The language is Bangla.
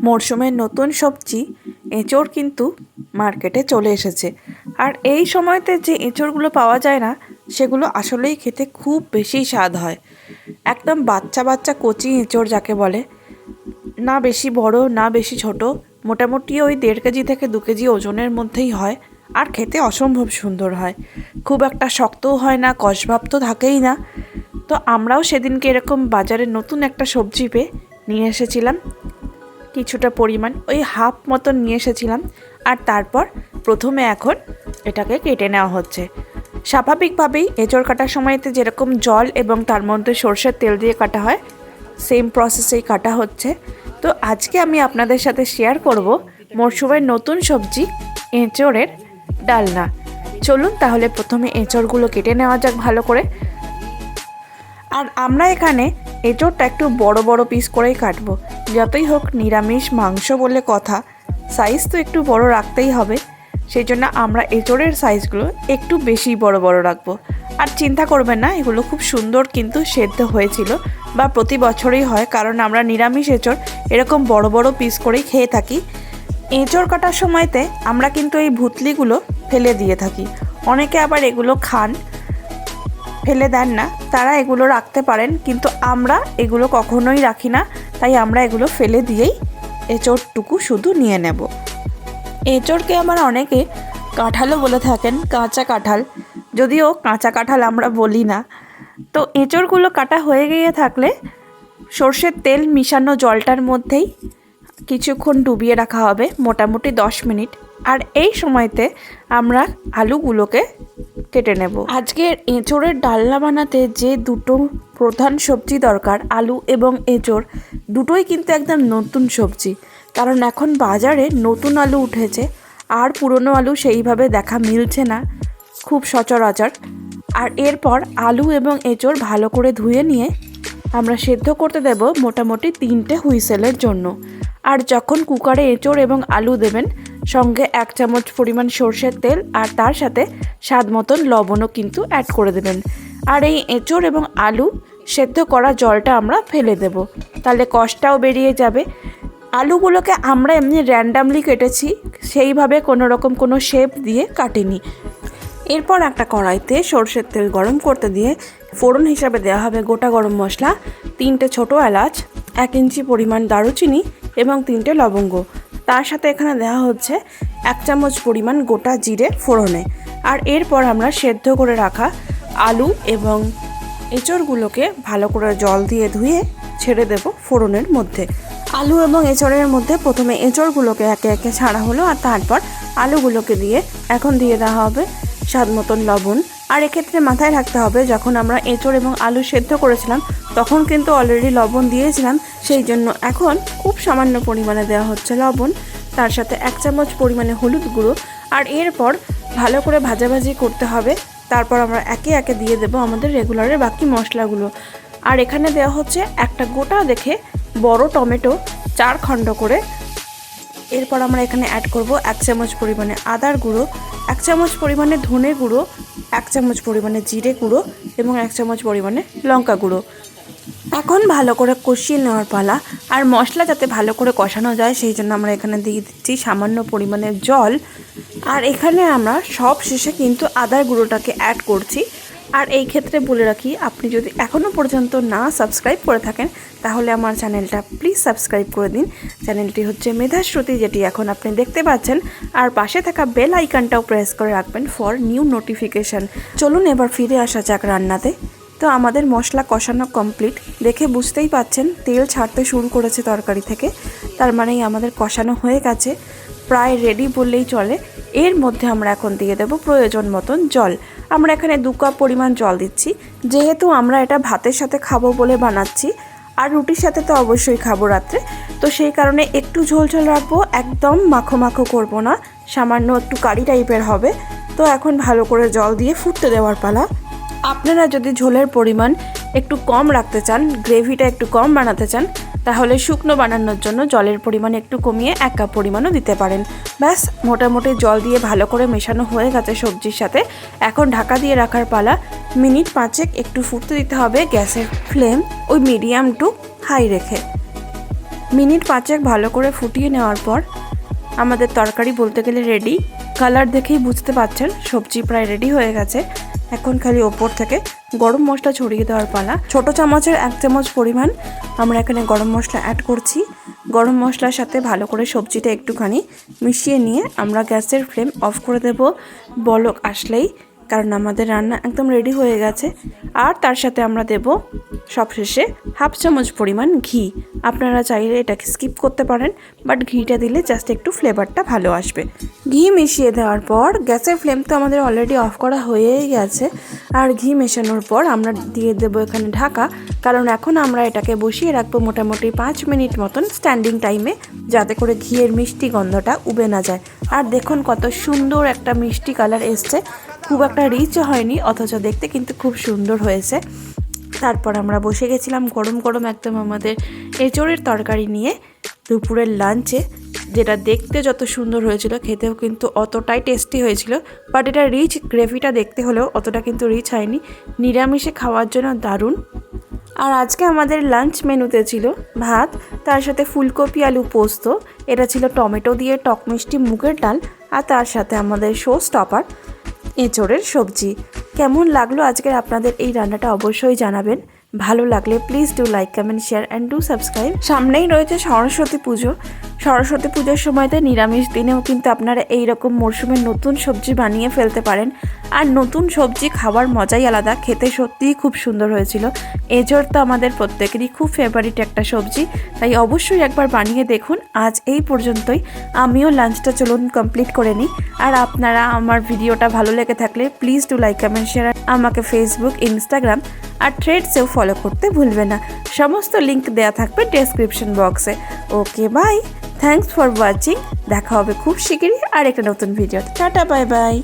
মরশুমের নতুন সবজি এঁচোড় কিন্তু মার্কেটে চলে এসেছে। আর এই সময়তে যে এঁচোড়গুলো পাওয়া যায় না, সেগুলো আসলেই খেতে খুব বেশি স্বাদ হয়। একদম বাচ্চা বাচ্চা কচি এঁচোড় যাকে বলে, না বেশি বড় না বেশি ছোট, মোটামুটি ওই 1.5 কেজি থেকে 2 কেজি ওজনের মধ্যেই হয়। আর খেতে অসম্ভব সুন্দর হয়, খুব একটা শক্তও হয় না, কষভাব তো থাকেই না। তো আমরাও সেদিনকে এরকম বাজারে নতুন একটা সবজি পেয়ে নিয়ে এসেছিলাম, কিছুটা পরিমাণ ওই হাফ মতন নিয়ে এসেছিলাম। আর তারপর প্রথমে এখন এটাকে কেটে নেওয়া হচ্ছে। স্বাভাবিকভাবেই এঁচোড় কাটার সময়তে যেরকম জল এবং তার মধ্যে সরষের তেল দিয়ে কাটা হয়, সেম প্রসেসেই কাটা হচ্ছে। তো আজকে আমি আপনাদের সাথে শেয়ার করব মরশুমের নতুন সবজি এঁচোড়ের ডালনা। চলুন তাহলে প্রথমে এঁচোড়গুলো কেটে নেওয়া যাক ভালো করে। আর আমরা এখানে এঁচোড়টা একটু বড় বড় পিস করেই কাটবো। যতই হোক নিরামিষ মাংস বলে কথা, সাইজ তো একটু বড় রাখতেই হবে। সেই জন্য আমরা এঁচোড়ের সাইজগুলো একটু বেশি বড় বড় রাখবো। আর চিন্তা করবেন না, এগুলো খুব সুন্দর কিন্তু সেদ্ধ হয়েছিল, বা প্রতি বছরই হয়, কারণ আমরা নিরামিষ এঁচোড় এরকম বড় বড় পিস করেই খেয়ে থাকি। এঁচোড় কাটার সময়তে আমরা কিন্তু এই ভুতলিগুলো ফেলে দিয়ে থাকি। অনেকে আবার এগুলো খান, ফেলে দেন না, তারা এগুলো রাখতে পারেন, কিন্তু আমরা এগুলো কখনোই রাখি না। তাই আমরা এগুলো ফেলে দিয়েই এঁচোড়টুকু শুধু নিয়ে নেব। এঁচোড়কে আবার অনেকে কাঁঠালও বলে থাকেন, কাঁচা কাঁঠাল, যদিও কাঁচা কাঁঠাল আমরা বলি না। তো এঁচোড়গুলো কাটা হয়ে গিয়ে থাকলে সর্ষের তেল মিশানো জলটার মধ্যেই কিছুক্ষণ ডুবিয়ে রাখা হবে, মোটামুটি 10 মিনিট। আর এই সময়তে আমরা আলুগুলোকে কেটে নেব। আজকের এঁচোড়ের ডালনা বানাতে যে দুটো প্রধান সবজি দরকার, আলু এবং এঁচোড়, দুটোই কিন্তু একদম নতুন সবজি। কারণ এখন বাজারে নতুন আলু উঠেছে, আর পুরনো আলু সেইভাবে দেখা মিলছে না খুব সচরাচর। আর এরপর আলু এবং এঁচোড় ভালো করে ধুয়ে নিয়ে আমরা সেদ্ধ করতে দেব মোটামুটি 3টে হুইসেলের জন্য। আর যখন কুকারে এঁচোড় এবং আলু দেবেন, সঙ্গে 1 চামচ পরিমাণ সর্ষের তেল আর তার সাথে স্বাদ মতন লবণও কিন্তু অ্যাড করে দেবেন। আর এই এঁচোড় এবং আলু সেদ্ধ করা জলটা আমরা ফেলে দেব, তাহলে কষটাও বেরিয়ে যাবে। আলুগুলোকে আমরা এমনি র্যান্ডামলি কেটেছি, সেইভাবে কোনো শেপ দিয়ে কাটিনি। এরপর একটা কড়াইতে সর্ষের তেল গরম করতে দিয়ে ফোড়ন হিসাবে দেওয়া হবে গোটা গরম মশলা, 3টে ছোটো এলাচ, 1 ইঞ্চি পরিমাণ দারুচিনি এবং 3টে লবঙ্গ। তার সাথে এখানে দেওয়া হচ্ছে 1 চামচ পরিমাণ গোটা জিরে ফোড়নে। আর এরপর আমরা সেদ্ধ করে রাখা আলু এবং এঁচোড়গুলোকে ভালো করে জল দিয়ে ধুয়ে ছেড়ে দেব ফোড়নের মধ্যে। আলু এবং এঁচোড়ের মধ্যে প্রথমে এঁচোড়গুলোকে একে একে ছাড়া হলো, আর তারপর আলুগুলোকে দিয়ে এখন দিয়ে দেওয়া হবে স্বাদ মতন লবণ। আর এক্ষেত্রে মাথায় রাখতে হবে, যখন আমরা এঁচোড় এবং আলু সেদ্ধ করেছিলাম তখন কিন্তু অলরেডি লবণ দিয়েছিলাম, সেই জন্য এখন খুব সামান্য পরিমাণে দেওয়া হচ্ছে লবণ, তার সাথে 1 চামচ পরিমাণে হলুদ গুঁড়ো। আর এরপর ভালো করে ভাজাভাজি করতে হবে। তারপর আমরা একে একে দিয়ে দেবো আমাদের রেগুলারের বাকি মশলাগুলো। আর এখানে দেওয়া হচ্ছে একটা গোটা দেখে বড় টমেটো 4 খণ্ড করে। এরপর আমরা এখানে অ্যাড করব 1 চামচ পরিমাণে আদার গুঁড়ো, 1 চামচ পরিমাণে ধনে গুঁড়ো, 1 চামচ পরিমাণে জিরে গুঁড়ো এবং 1 চামচ পরিমাণে লঙ্কা গুঁড়ো। এখন ভালো করে কষিয়ে নেওয়ার পালা। আর মশলা যাতে ভালো করে কষানো যায় সেই জন্য আমরা এখানে দিয়ে দিচ্ছি সামান্য পরিমাণে জল। আর এখানে আমরা সব শেষে কিন্তু আদার গুঁড়োটাকে অ্যাড করছি। আর এই ক্ষেত্রে বলে রাখি, আপনি যদি এখনও পর্যন্ত না সাবস্ক্রাইব করে থাকেন তাহলে আমার চ্যানেলটা প্লিজ সাবস্ক্রাইব করে দিন। চ্যানেলটি হচ্ছে মেধাশ্রুতি, যেটি এখন আপনি দেখতে পাচ্ছেন। আর পাশে থাকা বেল আইকনটাও প্রেস করে রাখবেন ফর নিউ নোটিফিকেশান। চলুন এবার ফিরে আসা যাক রান্নাতে। তো আমাদের মশলা কষানো কমপ্লিট, দেখে বুঝতেই পাচ্ছেন তেল ছাড়তে শুরু করেছে তরকারি থেকে, তার মানেই আমাদের কষানো হয়ে গেছে, প্রায় রেডি বললেই চলে। এর মধ্যে আমরা এখন দিয়ে দেব প্রয়োজন মতন জল। আমরা এখানে 2 কাপ পরিমাণ জল দিচ্ছি, যেহেতু আমরা এটা ভাতের সাথে খাবো বলে বানাচ্ছি, আর রুটির সাথে তো অবশ্যই খাবো রাত্রে, তো সেই কারণে একটু ঝোল ঝোল রাখবো, একদম মাখো মাখো করবো না, সামান্য একটু কারি টাইপের হবে। তো এখন ভালো করে জল দিয়ে ফুটতে দেওয়ার পালা। আপনারা যদি ঝোলের পরিমাণ একটু কম রাখতে চান, গ্রেভিটা একটু কম বানাতে চান, তাহলে শুকনো বানানোর জন্য জলের পরিমাণ একটু কমিয়ে 1 কাপ পরিমাণও দিতে পারেন। ব্যাস, মোটামুটি জল দিয়ে ভালো করে মেশানো হয়ে গেছে সবজির সাথে। এখন ঢাকা দিয়ে রাখার পালা। মিনিট 5 একটু ফুটতে দিতে হবে, গ্যাসের ফ্লেম ওই মিডিয়াম টু হাই রেখে। মিনিট 5 ভালো করে ফুটিয়ে নেওয়ার পর আমাদের তরকারি বলতে গেলে রেডি। কালার দেখেই বুঝতে পারছেন সবজি প্রায় রেডি হয়ে গেছে। এখন খালি ওপর থেকে গরম মশলা ছড়িয়ে দেওয়ার পালা। ছোট চামচের 1 চামচ পরিমাণ আমরা এখানে গরম মশলা অ্যাড করছি। গরম মশলার সাথে ভালো করে সবজিটা একটুখানি মিশিয়ে নিয়ে আমরা গ্যাসের ফ্লেম অফ করে দেব বলক আসলেই, কারণ আমাদের রান্না একদম রেডি হয়ে গেছে। আর তার সাথে আমরা দেব সবশেষে 1/2 চামচ পরিমাণ ঘি। আপনারা চাইলে এটাকে স্কিপ করতে পারেন, বাট ঘিটা দিলে জাস্ট একটু ফ্লেভারটা ভালো আসবে। ঘি মিশিয়ে দেওয়ার পর গ্যাসের ফ্লেম তো আমাদের অলরেডি অফ করা হয়েই গেছে। আর ঘি মেশানোর পর আমরা দিয়ে দেবো এখানে ঢাকা, কারণ এখন আমরা এটাকে বসিয়ে রাখবো মোটামুটি 5 মিনিট মতন স্ট্যান্ডিং টাইমে, যাতে করে ঘিয়ের মিষ্টি গন্ধটা উবে না যায়। আর দেখুন কত সুন্দর একটা মিষ্টি কালার এসছে, খুব একটা রিচও হয়নি, অথচ দেখতে কিন্তু খুব সুন্দর হয়েছে। তারপর আমরা বসে গেছিলাম গরম গরম একদম আমাদের এঁচোড়ের তরকারি নিয়ে দুপুরের লাঞ্চে, যেটা দেখতে যত সুন্দর হয়েছিল খেতেও কিন্তু অতটাই টেস্টি হয়েছিল। বাট এটা রিচ গ্রেভিটা দেখতে হলেও অতটা কিন্তু রিচ হয়নি, নিরামিষে খাওয়ার জন্য দারুণ। আর আজকে আমাদের লাঞ্চ মেনুতে ছিল ভাত, তার সাথে ফুলকপি আলু পোস্ত, এটা ছিল টমেটো দিয়ে টক মিষ্টি মুগের ডাল, আর তার সাথে আমাদের শো স্টপার এঁচোড়ের সবজি। কেমন লাগলো আজকের আপনাদের এই রান্নাটা অবশ্যই জানাবেন। ভালো লাগলে please do like, comment, share and do subscribe. সামনেই রয়েছে সরস্বতী পুজো। সরস্বতী পুজোর সময়তে নিরামিষ দিনেও কিন্তু আপনারা এই রকম মরশুমের নতুন সবজি বানিয়ে ফেলতে পারেন। আর নতুন সবজি খাওয়ার মজাই আলাদা, খেতে সত্যিই খুব সুন্দর হয়েছিল। এঁচোড় তো আমাদের প্রত্যেকেরই খুব ফেভারিট একটা সবজি, তাই অবশ্যই একবার বানিয়ে দেখুন। আজ এই পর্যন্তই, আমিও লাঞ্চটা চলুন কমপ্লিট করে নিই। আর আপনারা আমার ভিডিওটা ভালো লেগে থাকলে please do like, comment, share. আমাকে ফেসবুক, ইনস্টাগ্রাম আর থ্রেডসেও ফলো করতে ভুলবেন না। সমস্ত লিঙ্ক দেওয়া থাকবে ডেসক্রিপশন বক্সে। ওকে, বাই, থ্যাঙ্কস ফর ওয়াচিং। দেখা হবে খুব শিগগিরই আর একটা নতুন ভিডিও। Tata, bye bye.